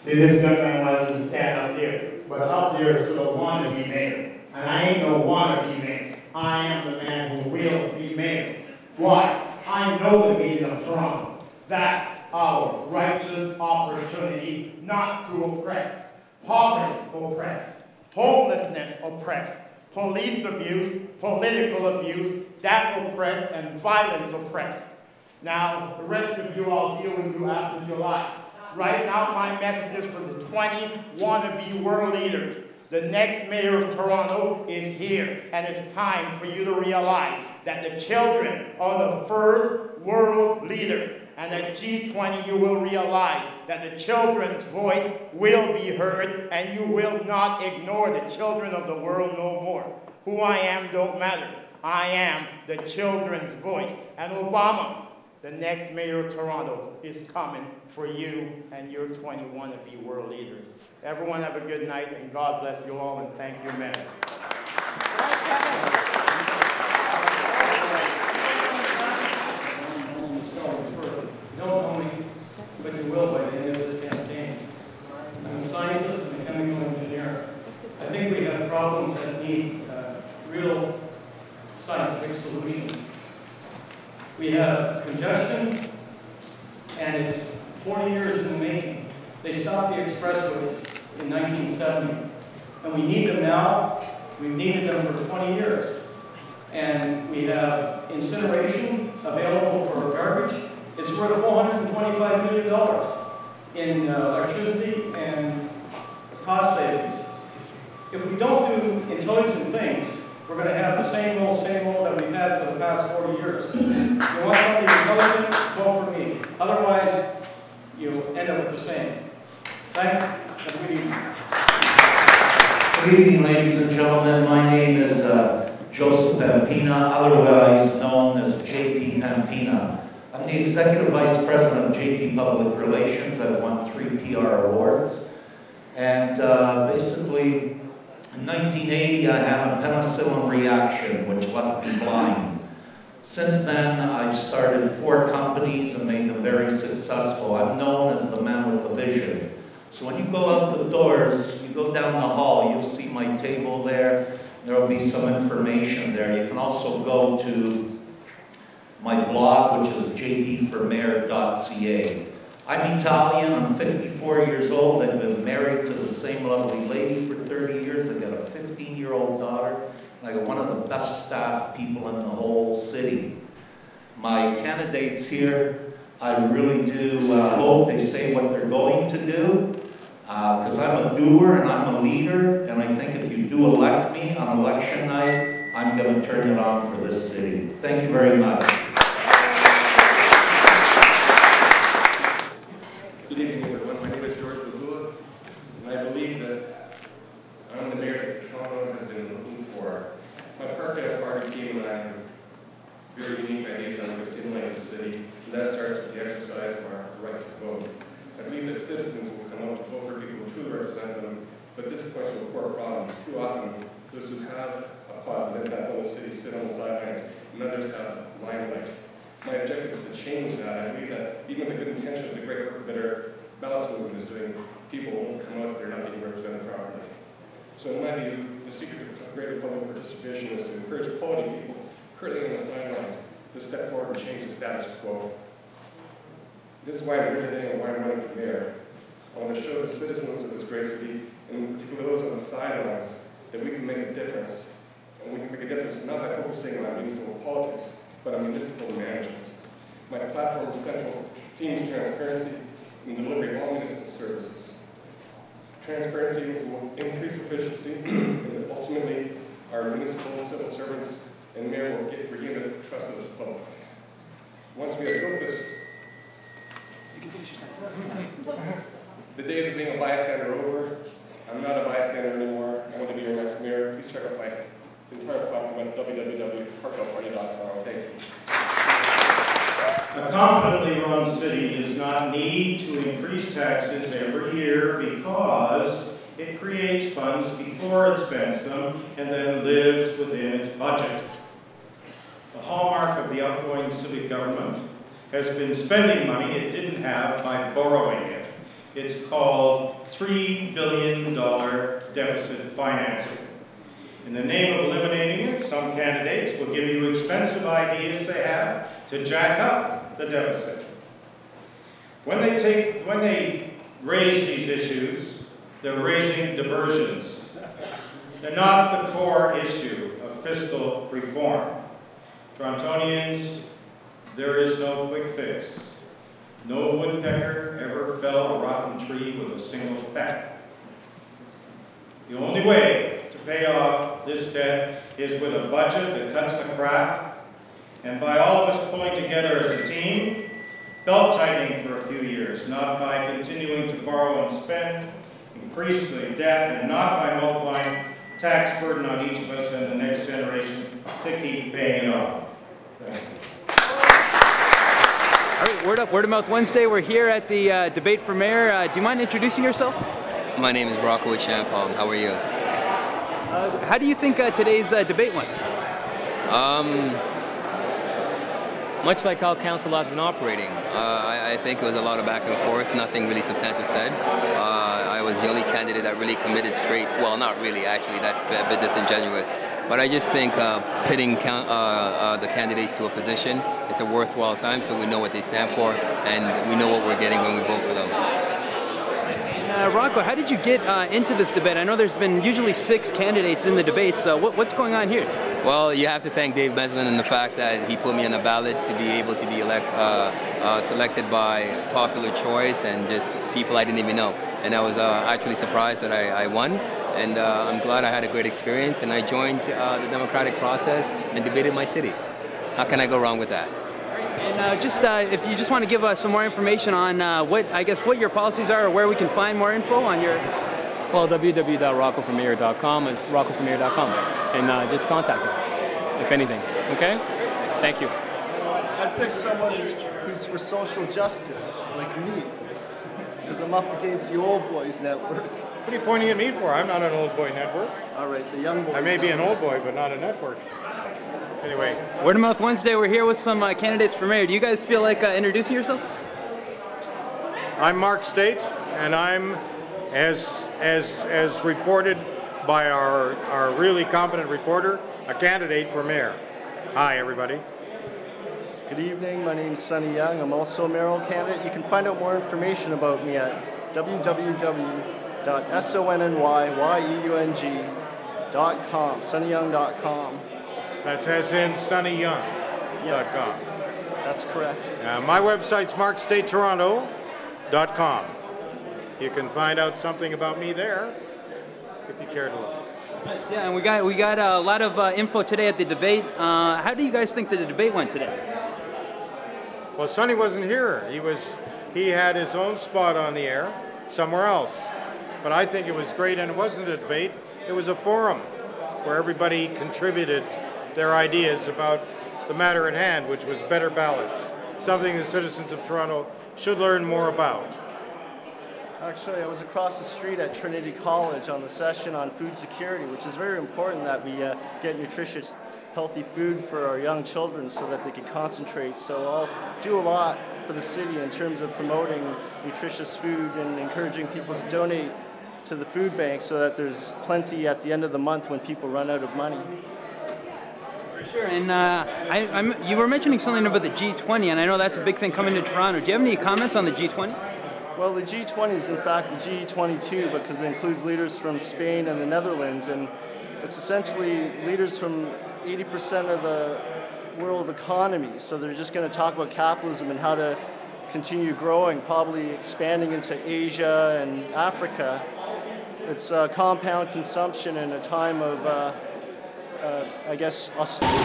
See, this young man wanted to stand up there, but up there is for the wannabe mayor. And I ain't no wannabe mayor. I am the man who will be mayor. Why? I know the meaning of Toronto. That's our righteous opportunity not to oppress. Poverty oppress. Homelessness oppress. Police abuse, political abuse, that oppress, and violence oppress. Now, the rest of you, I'll deal with you after July. Right now, my message is for the 20 wannabe world leaders. The next mayor of Toronto is here, and it's time for you to realize that the children are the first world leader. And at G20, you will realize that the children's voice will be heard, and you will not ignore the children of the world no more. Who I am don't matter. I am the children's voice. And Obama, the next mayor of Toronto, is coming for you and your 20 wannabe world leaders. Everyone have a good night, and God bless you all, and thank you, men. You don't know me, but you will by the end of this campaign. I'm a scientist and a chemical engineer. I think we have problems that need real scientific solutions. We have congestion, and it's 40 years in the making. They stopped the expressways in 1970, and we need them now. We've needed them for 20 years. And we have incineration available for garbage. It's worth $425 million in electricity and cost savings. If we don't do intelligent things, we're going to have the same old that we've had for the past 40 years. You want something intelligent? Vote for me. Otherwise, you'll end up with the same. Thanks, and good evening. Good evening, ladies and gentlemen. My name is Joseph Pampina, otherwise known as J.P. Pampina. I'm the Executive Vice President of JP Public Relations. I've won 3 PR awards. And basically, in 1980, I had a penicillin reaction, which left me blind. Since then, I've started 4 companies and made them very successful. I'm known as the man with the vision. So when you go out the doors, you go down the hall, you'll see my table there. There will be some information there. You can also go to my blog, which is jpformayor.ca. I'm Italian, I'm 54 years old, I've been married to the same lovely lady for 30 years, I've got a 15-year-old daughter, and I got one of the best staff people in the whole city. My candidates here, I really do hope they say what they're going to do, because I'm a doer and I'm a leader, and I think if you do elect me on election night, I'm going to turn it on for this city. Thank you very much. Good evening, everyone. My name is George Bagula, and I believe that I'm the mayor that Toronto has been looking for. My Parkdale Party team and I have very unique ideas on how to stimulate the city, and that starts with the exercise of our right to vote. I believe that citizens will come out to vote for people who truly represent them, but this points to a core problem. Too often, those who have a positive impact on the city sit on the sidelines, and others have limelight. My objective is to change that. I believe that even with the good intentions, the great work Better Ballots movement is doing, people won't come out if they're not being represented properly. So in my view, the secret of greater public participation is to encourage quality people currently on the sidelines to step forward and change the status quo. This is why I'm here today and why I'm running for mayor. I want to show the citizens of this great city, and particularly those on the sidelines, that we can make a difference. And we can make a difference not by focusing on municipal politics, but on municipal management. My platform is central theme transparency and delivery of all municipal services. Transparency will increase efficiency, and ultimately our municipal civil servants and mayor will regain the trust of the public. Once we have built this, the days of being a bystander are over. I'm not a bystander anymore. I want to be your next mayor. Please check out my entire platform at www.parkdaleparty.com. Thank you. A competently run city does not need to increase taxes every year because it creates funds before it spends them and then lives within its budget. The hallmark of the outgoing civic government has been spending money it didn't have by borrowing it. It's called $3 billion deficit financing. In the name of eliminating it, some candidates will give you expensive ideas they have to jack up the deficit. When they raise these issues, they're raising diversions. They're not the core issue of fiscal reform. Torontonians, there is no quick fix. No woodpecker ever fell a rotten tree with a single peck. The only way to pay off this debt is with a budget that cuts the crap, and by all of us pulling together as a team, belt-tightening for a few years, not by continuing to borrow and spend, increase the debt, and not by multiplying tax burden on each of us and the next generation to keep paying it off. Thank you. All right, Word Up, Word of Mouth Wednesday. We're here at the debate for mayor. Do you mind introducing yourself? My name is Rocco Champong. How are you? How do you think today's debate went? Much like how council has been operating. I think it was a lot of back and forth, nothing really substantive said. I was the only candidate that really committed straight, well, not really, actually, that's a bit disingenuous. But I just think pitting the candidates to a position is a worthwhile time, so we know what they stand for, and we know what we're getting when we vote for them. And Rocco, how did you get into this debate? I know there's been usually 6 candidates in the debates. What's going on here? Well, you have to thank Dave Benslin and the fact that he put me on the ballot to be able to be selected by popular choice and just people I didn't even know. And I was actually surprised that I won. And I'm glad I had a great experience. And I joined the democratic process and debated my city. How can I go wrong with that? And if you just want to give us some more information on what your policies are, or where we can find more info on your... Well, www.roccoformayor.com is roccoformayor.com, and just contact us, if anything. Okay? Thank you. I'd pick someone who's for social justice, like me, because I'm up against the old boys network. What are you pointing at me for? I'm not an old boy network. All right, the young boys. I may be an old boy, but not a network. Anyway. Word of Mouth Wednesday, we're here with some candidates for mayor. Do you guys feel like introducing yourselves? I'm Mark State, and I'm, as reported by our really competent reporter, a candidate for mayor. Hi, everybody. Good evening, my name's Sonny Young. I'm also a mayoral candidate. You can find out more information about me at www.sonnyyeung.com, sonnyyoung.com. That's as in sonnyyoung.com. That's correct. My website's markstatetoronto.com. You can find out something about me there if you care to look. Yeah, and we got a lot of info today at the debate. How do you guys think that the debate went today? Well, Sonny wasn't here. He had his own spot on the air somewhere else. But I think it was great, and it wasn't a debate. It was a forum where everybody contributed their ideas about the matter at hand, which was better ballots, something the citizens of Toronto should learn more about. Actually, I was across the street at Trinity College on the session on food security, which is very important that we get nutritious, healthy food for our young children so that they can concentrate. So I'll do a lot for the city in terms of promoting nutritious food and encouraging people to donate to the food bank so that there's plenty at the end of the month when people run out of money. For sure, and you were mentioning something about the G20, and I know that's a big thing coming to Toronto. Do you have any comments on the G20? Well, the G20 is in fact the G22 because it includes leaders from Spain and the Netherlands, and it's essentially leaders from 80% of the world economy. So they're just going to talk about capitalism and how to continue growing, probably expanding into Asia and Africa. It's compound consumption in a time of, I guess, austerity.